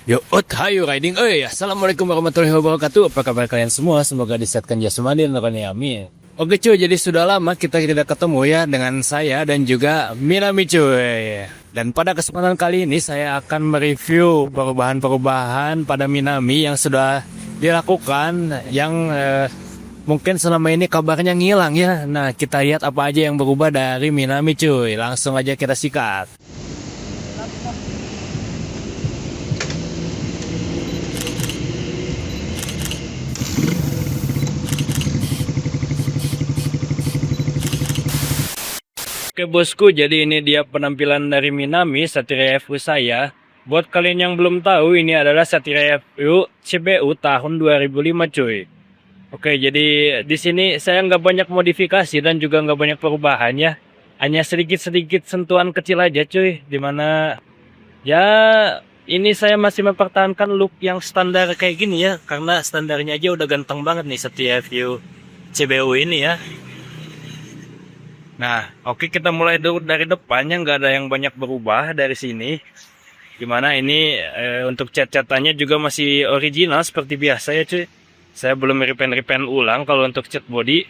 Yo, hayu riding. Assalamualaikum warahmatullahi wabarakatuh. Apa kabar kalian semua? Semoga disehatkan jasmani dan rohani, amin. Oke cuy, jadi sudah lama kita tidak ketemu ya dengan saya dan juga Minami cuy. Dan pada kesempatan kali ini saya akan mereview perubahan-perubahan pada Minami yang sudah dilakukan yang mungkin selama ini kabarnya ngilang ya. Nah, kita lihat apa aja yang berubah dari Minami cuy. Langsung aja kita sikat. Oke bosku, jadi ini dia penampilan dari Minami Satria FU saya. Buat kalian yang belum tahu, ini adalah Satria FU CBU tahun 2005 cuy. Oke, jadi di sini saya nggak banyak modifikasi dan juga nggak banyak perubahan ya. Hanya sedikit-sedikit sentuhan kecil aja cuy. Dimana ya ini saya masih mempertahankan look yang standar kayak gini ya. Karena standarnya aja udah ganteng banget nih Satria FU CBU ini ya. Nah, oke kita mulai dulu dari depannya, nggak ada yang banyak berubah dari sini. Gimana ini untuk cat-catannya juga masih original seperti biasa ya cuy. Saya belum repaint ulang kalau untuk cat body.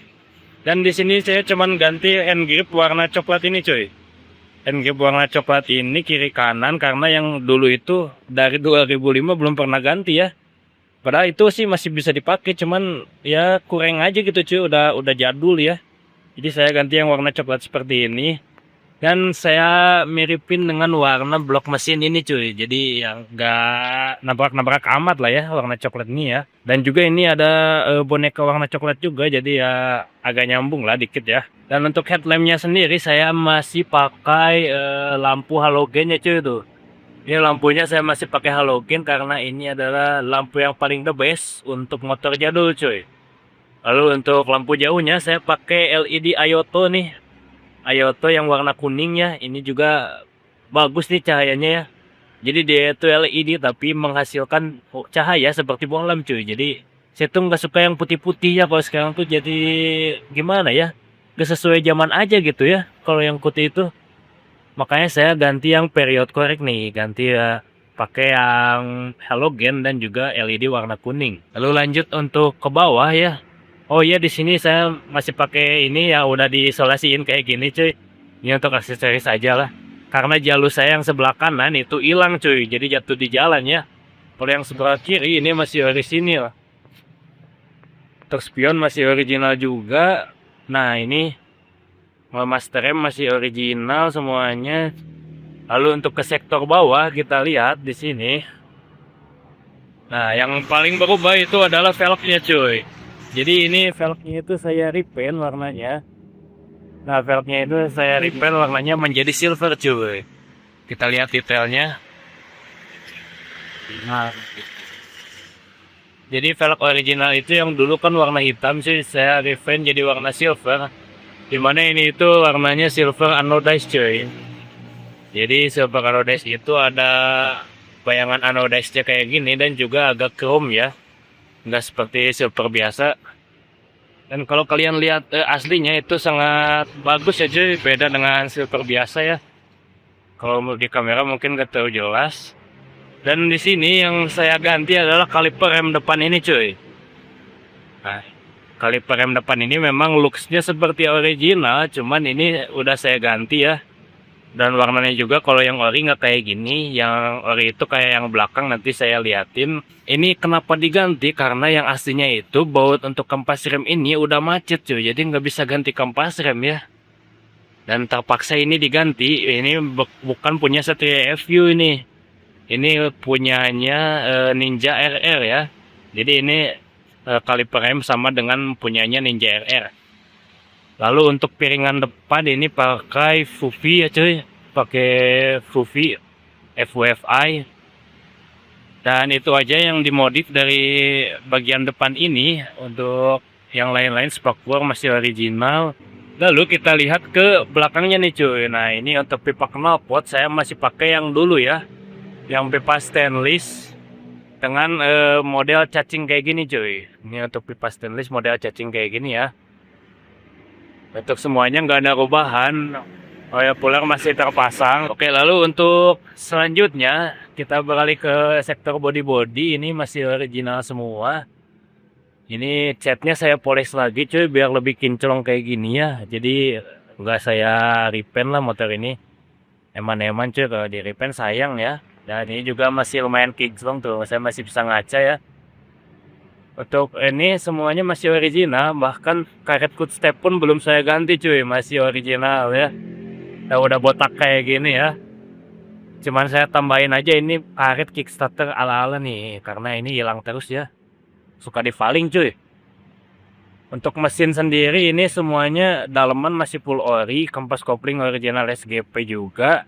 Dan di sini saya cuman ganti end grip warna coklat ini cuy. End grip warna coklat ini kiri kanan karena yang dulu itu dari 2005 belum pernah ganti ya. Padahal itu sih masih bisa dipakai, cuman ya kurang aja gitu cuy, udah jadul ya. Jadi saya ganti yang warna coklat seperti ini. Dan saya miripin dengan warna blok mesin ini cuy. Jadi yang gak nabrak-nabrak amat lah ya warna coklat ini ya. Dan juga ini ada boneka warna coklat juga. Jadi ya agak nyambung lah dikit ya. Dan untuk headlampnya sendiri saya masih pakai lampu halogen ya cuy tuh. Ini lampunya saya masih pakai halogen karena ini adalah lampu yang paling the best untuk motor jadul cuy. Lalu untuk lampu jauhnya saya pakai LED Ayoto nih. Ayoto yang warna kuning ya. Ini juga bagus nih cahayanya ya. Jadi dia itu LED tapi menghasilkan cahaya seperti bohlam cuy. Jadi saya tuh nggak suka yang putih-putih ya. Kalau sekarang tuh jadi gimana ya, gak sesuai zaman aja gitu ya kalau yang putih itu. Makanya saya ganti yang period correct nih. Ganti ya pakai yang halogen dan juga LED warna kuning. Lalu lanjut untuk ke bawah ya. Oh iya, di sini saya masih pakai ini ya, udah diisolasiin kayak gini cuy. Ini untuk aksesoris aja lah. Karena jalur saya yang sebelah kanan itu hilang cuy, jadi jatuh di jalan ya. Kalau yang sebelah kiri ini masih orisinil. Untuk spion masih original juga. Nah ini master rem masih original semuanya. Lalu untuk ke sektor bawah kita lihat di sini. Nah yang paling berubah itu adalah velgnya cuy. Jadi ini velgnya itu saya repaint warnanya. Nah velgnya itu saya repaint warnanya menjadi silver cuy. Kita lihat detailnya. Nah, jadi velg original itu yang dulu kan warna hitam sih, saya repaint jadi warna silver. Dimana ini itu warnanya silver anodized cuy. Jadi silver anodized itu ada bayangan anodized-nya kayak gini dan juga agak chrome ya. Nggak seperti silver biasa. Dan kalau kalian lihat aslinya itu sangat bagus ya cuy, beda dengan silver biasa ya. Kalau di kamera mungkin nggak terlalu jelas. Dan di sini yang saya ganti adalah kaliper rem depan ini cuy. Nah, kaliper rem depan ini memang looks-nya seperti original, cuman ini udah saya ganti ya. Dan warnanya juga kalau yang ori nggak kayak gini. Yang ori itu kayak yang belakang, nanti saya liatin. Ini kenapa diganti, karena yang aslinya itu baut untuk kampas rem ini udah macet cuy. Jadi nggak bisa ganti kampas rem ya. Dan terpaksa ini diganti. Ini bukan punya Satria FU ini. Ini punyanya Ninja RR ya. Jadi ini kaliper rem sama dengan punyanya Ninja RR. Lalu untuk piringan depan ini pakai Fufi ya cuy. Pakai Fufi FWFI. Dan itu aja yang dimodif dari bagian depan ini. Untuk yang lain-lain spakbor masih original. Lalu kita lihat ke belakangnya nih cuy. Nah ini untuk pipa knalpot saya masih pakai yang dulu ya. Yang pipa stainless. Dengan model cacing kayak gini cuy. Ini untuk pipa stainless model cacing kayak gini ya. Untuk semuanya nggak ada perubahan. Oh ya, puller masih terpasang. Oke, lalu untuk selanjutnya kita beralih ke sektor body-body. Ini masih original semua. Ini catnya saya polish lagi cuy biar lebih kinclong kayak gini ya. Jadi nggak saya repaint lah motor ini. Eman-eman cuy kalau di repaint sayang ya. Dan ini juga masih lumayan kinclong tuh. Saya masih bisa ngaca ya. Untuk ini semuanya masih original. Bahkan karet footstep pun belum saya ganti cuy. Masih original ya. Nah, udah botak kayak gini ya. Cuman saya tambahin aja ini karet Kickstarter ala-ala nih. Karena ini hilang terus ya. Suka difaling cuy. Untuk mesin sendiri ini semuanya daleman masih full ori, kampas kopling original SGP juga.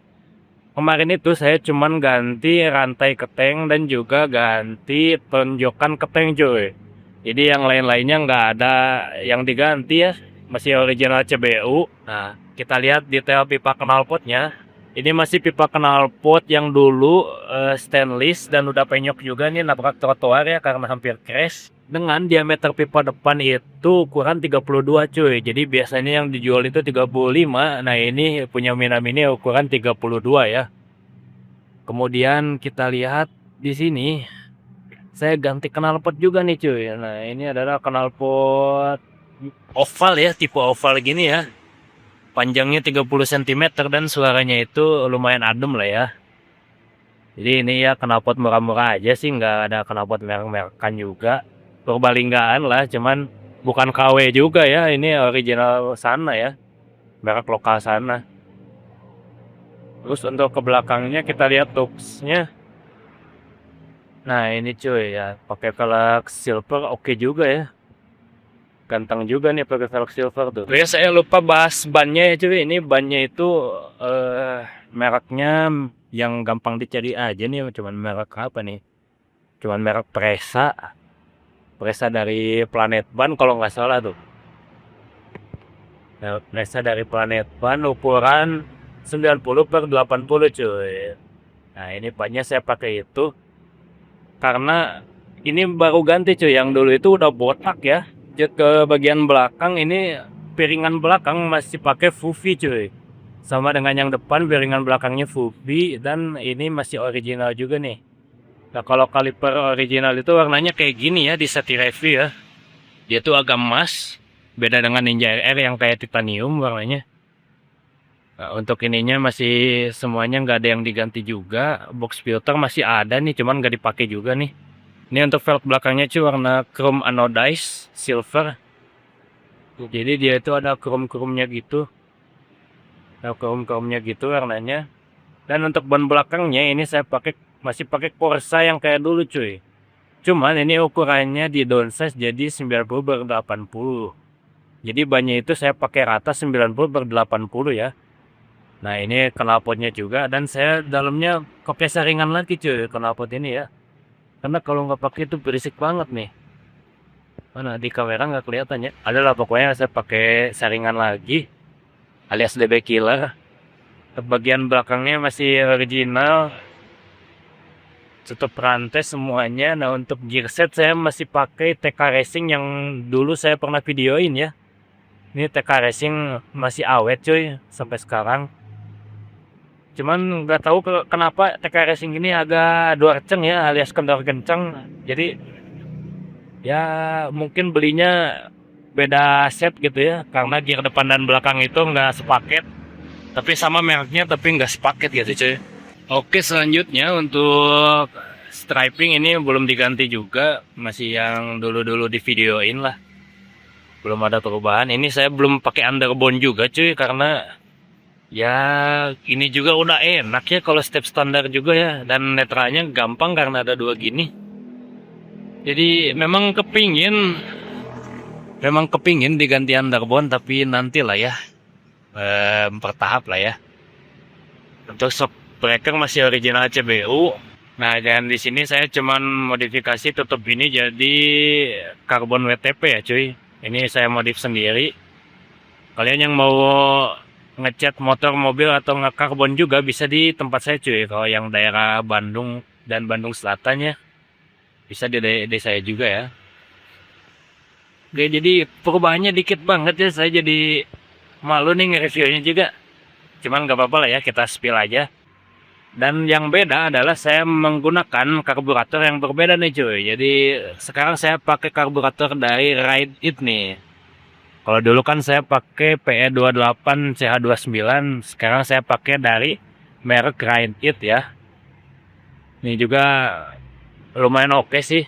Kemarin itu saya cuman ganti rantai keteng dan juga ganti tonjokan keteng cuy. Jadi yang lain-lainnya nggak ada yang diganti ya, masih original CBU. Nah, kita lihat detail pipa knalpotnya. Ini masih pipa knalpot yang dulu stainless dan udah penyok juga nih nabrak trotoar ya karena hampir crash. Dengan diameter pipa depan itu ukuran 32 cuy. Jadi biasanya yang dijual itu 35. Nah, ini punya Minamini ukuran 32 ya. Kemudian kita lihat di sini saya ganti knalpot juga nih cuy. Nah, ini adalah knalpot oval ya, tipe oval gini ya. Panjangnya 30 cm dan suaranya itu lumayan adem lah ya. Jadi ini ya knalpot murah-murah aja sih, nggak ada knalpot merek-merekan juga. Purbalinggaan lah, cuman bukan KW juga ya, ini original sana ya, merek lokal sana. Terus untuk ke belakangnya kita lihat tuksnya. Nah ini cuy ya, pakai velg silver oke juga ya, ganteng juga nih pakai velg silver tuh. Ya saya lupa bahas bannya ya cuy, ini bannya itu mereknya yang gampang dicari aja nih, cuman merek apa nih? Cuman merek Presa. Presa dari Planet Ban kalau nggak salah tuh. Nah, Presa dari Planet Ban ukuran 90/80 cuy. Nah ini bannya saya pakai itu karena ini baru ganti cuy. Yang dulu itu udah botak ya. Ke bagian belakang ini piringan belakang masih pakai Fufi cuy. Sama dengan yang depan piringan belakangnya Fufi dan ini masih original juga nih. Nah kalau kaliper original itu warnanya kayak gini ya di seti review ya. Dia tuh agak emas. Beda dengan Ninja RR yang kayak titanium warnanya. Nah, untuk ininya masih semuanya nggak ada yang diganti juga. Box filter masih ada nih, cuman nggak dipakai juga nih. Ini untuk velg belakangnya cuy warna chrome anodized silver. Jadi dia itu ada chrome-chrome-nya gitu. Nah, chrome-chrome-nya gitu warnanya. Dan untuk ban belakangnya ini saya masih pakai Corsa yang kayak dulu cuy. Cuman ini ukurannya di downsize jadi 90/80. Jadi bannya itu saya pakai rata 90/80 ya. Nah ini knalpotnya juga dan saya dalamnya pakai saringan lagi cuy knalpot ini ya. Karena kalau nggak pakai itu berisik banget nih. Mana di kamera nggak kelihatan ya. Adalah pokoknya saya pakai saringan lagi alias DB killer. Bagian belakangnya masih original. Tutup rantai semuanya. Nah untuk gear set saya masih pakai TK Racing yang dulu saya pernah videoin ya. Ini TK Racing masih awet cuy sampai sekarang. Cuman nggak tahu kenapa TK Racing ini agak dorceng ya alias kendor kenceng. Jadi ya mungkin belinya beda set gitu ya. Karena gear depan dan belakang itu nggak sepaket. Tapi sama mereknya tapi nggak sepaket gitu cuy. Oke selanjutnya untuk striping ini belum diganti juga. Masih yang dulu-dulu di videoin lah. Belum ada perubahan. Ini saya belum pakai underbone juga cuy. Karena ya ini juga udah enak ya kalau step standar juga ya. Dan netralnya gampang karena ada dua gini. Jadi memang kepingin diganti underbone. Tapi nantilah ya. Bertahap lah ya. Untuk shock breaker masih original CBU. Nah, dan di sini saya cuman modifikasi tutup ini jadi karbon WTP ya, cuy. Ini saya modif sendiri. Kalian yang mau ngecat motor, mobil atau ngekarbon juga bisa di tempat saya, cuy. Kalau yang daerah Bandung dan Bandung Selatan ya, bisa di saya juga ya. Oke, jadi perubahannya dikit banget ya. Saya jadi malu nih nge-reviewnya juga. Cuman nggak apa-apa lah ya, kita spill aja. Dan yang beda adalah saya menggunakan karburator yang berbeda nih cuy. Jadi sekarang saya pakai karburator dari Ride It nih. Kalau dulu kan saya pakai PE28 CH29, sekarang saya pakai dari merek Ride It ya. Ini juga lumayan oke sih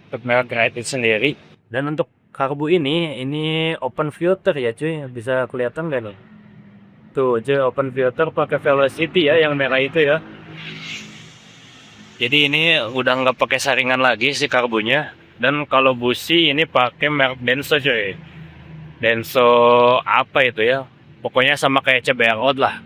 untuk merek Ride It sendiri. Dan untuk karbu ini open filter ya cuy, bisa kelihatan nggak nih? Tuh, cuy, open filter pakai Velocity ya, yang merah itu ya. Jadi ini udah nggak pakai saringan lagi si karbunya. Dan kalau busi ini pakai merek Denso cuy. Denso apa itu ya? Pokoknya sama kayak CBR Oud lah.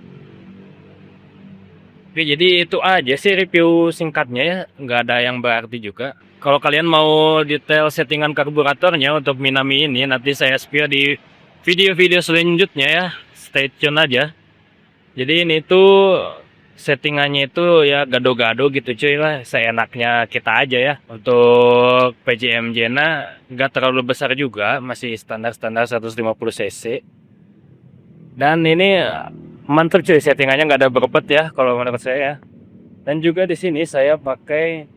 Oke, jadi itu aja sih review singkatnya ya, nggak ada yang berarti juga. Kalau kalian mau detail settingan karburatornya untuk Minami ini, nanti saya spill di video-video selanjutnya ya. Stay tune aja. Jadi ini tuh settingannya itu ya gado-gado gitu cuy lah, seenaknya kita aja ya. Untuk PJMJ-nya nggak terlalu besar juga, masih standar-standar 150 cc. Dan ini mantap cuy, settingannya nggak ada berbet ya kalau menurut saya. Dan juga di sini saya pakai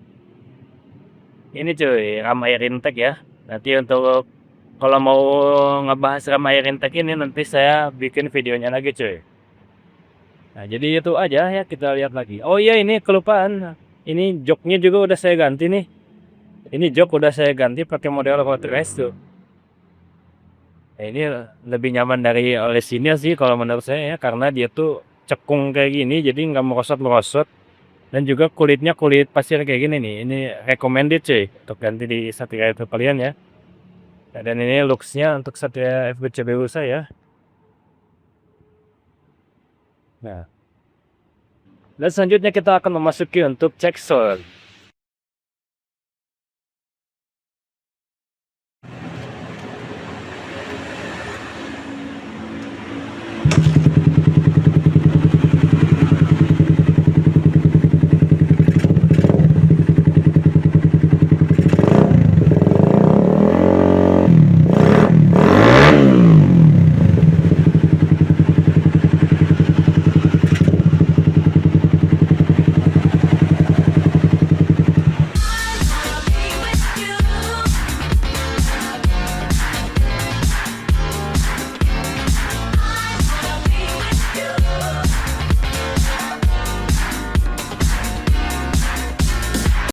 ini cuy, ram air intake ya. Nanti untuk kalau mau ngebahas ram air intake ini nanti saya bikin videonya lagi cuy. Nah, jadi itu aja ya, kita lihat lagi. Oh iya, ini kelupaan. Ini joknya juga udah saya ganti nih. Ini jok udah saya ganti pakai model road race tuh. Nah, ini lebih nyaman dari oleh sini sih kalau menurut saya ya, karena dia tuh cekung kayak gini, jadi nggak merosot-merosot. Dan juga kulitnya kulit pasir kayak gini nih. Ini recommended cuy untuk ganti di Satria itu kalian ya. Nah, dan ini looksnya untuk Satria FB CBU saya. Nah, dan selanjutnya kita akan memasuki untuk cek sound.